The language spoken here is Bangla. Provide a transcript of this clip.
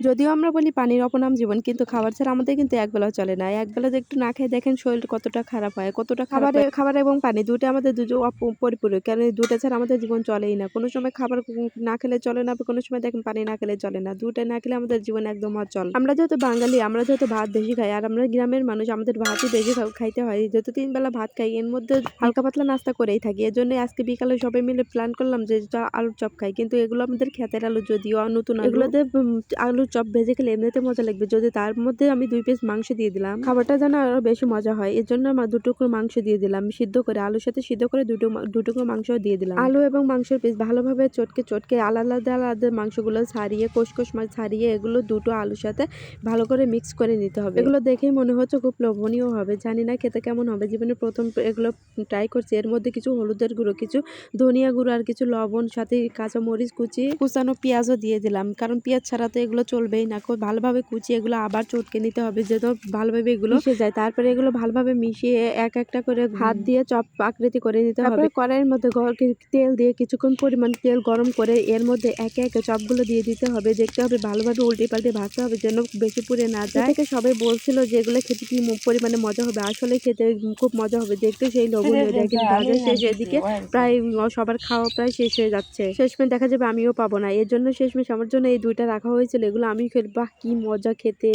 যদিও আমরা বলি পানির অপর নাম জীবন, কিন্তু খাবার ছাড়া আমাদের কিন্তু একবেলাও চলে না। একবেলা যে একটু না খেয়ে দেখেন শরীর কতটা খারাপ হয়, কতটা খাবার এবং পানি দুটো আমাদের পরিপূরক, কারণ এই দুটো ছাড়া আমাদের জীবন চলেই না। কোনো সময় খাবার না খেলে চলে না, কোনো সময় দেখেন পানি না খেলে চলে না। দুটো না খেলে আমাদের জীবন একদম অচল। আমরা যেহেতু বাঙালি, আমরা যেহেতু ভাত বেশি খাই, আর আমরা গ্রামের মানুষ, আমাদের ভাতই বেশি খাইতে হয়। যেহেতু 3 বেলা ভাত খাই, এর মধ্যে হালকা পাতলা নাস্তা করেই থাকি। এর জন্য আজকে বিকালে সবাই মিলে প্ল্যান করলাম যে আলুর চপ খাই, কিন্তু এগুলো আমাদের ক্ষেতের আলু, যদিও নতুন এগুলোতে আলুর চপ ভেজে খেলে এমনিতে মজা লাগবে, যদি তার মধ্যে আমি 2 পিস মাংস দিয়ে দিলাম, খাবারটা যেন আরো বেশি মজা হয়। এর জন্য আমার 2 টুকরো মাংস দিয়ে দিলাম সিদ্ধ করে, আলুর সাথে সিদ্ধ করে 2 টুকরো মাংস দিয়ে দিলাম। আলু এবং মাংসের পিস ভালোভাবে চটকে আলাদা আলাদা মাংসগুলো ছাড়িয়ে কোষ মাছ ছাড়িয়ে এগুলো দুটো আলুর সাথে ভালো করে মিক্স করে নিতে হবে। এগুলো দেখেই মনে হচ্ছে খুব লোভনীয় হবে, জানি না খেতে কেমন হবে। জীবনে প্রথম এগুলো ট্রাই করছি। এর মধ্যে কিছু হলুদের গুঁড়ো, কিছু ধনিয়া গুঁড়ো আর কিছু লবণ, সাথে কাঁচা মরিচ কুচি, কুচানো পেঁয়াজও দিয়ে দিলাম, কারণ পেঁয়াজ ছাড়া তো এগুলো চলবেই না। খুব ভালোভাবে কুচিয়ে এগুলো আবার চটকে নিতে হবে, যেহেতু ভালোভাবে এগুলো মিশে যায়। তারপরে এগুলো ভালোভাবে মিশিয়ে একটা করে হাত দিয়ে চপ আকৃতি করে নিতে হবে। কড়াইয়ের মধ্যে তেল দিয়ে কিছুক্ষণ পরিমাণ তেল গরম করে এর মধ্যে একে একে চপগুলো দিয়ে দিতে হবে। দেখতে হবে ভালোভাবে উল্টে পাল্টে ভাজতে হবে, যেন বেশি পুড়ে না যায়। থেকে সবাই বলছিল যে এগুলো খেতে কি পরিমাণে মজা হবে, আসলে খেতে খুব মজা হবে, দেখতে সেই লোভনীয়। দেখেন ভাজা শেষ, এদিকে প্রায় সবার খাওয়া প্রায় শেষ হয়ে যাচ্ছে। শেষমেশ দেখা যাবে আমিও পাবো না, এর জন্য শেষমেশ আমার জন্য এই 2টা রাখা হয়েছিল। এগুলো আমি খেলে, বাহ কি মজা খেতে।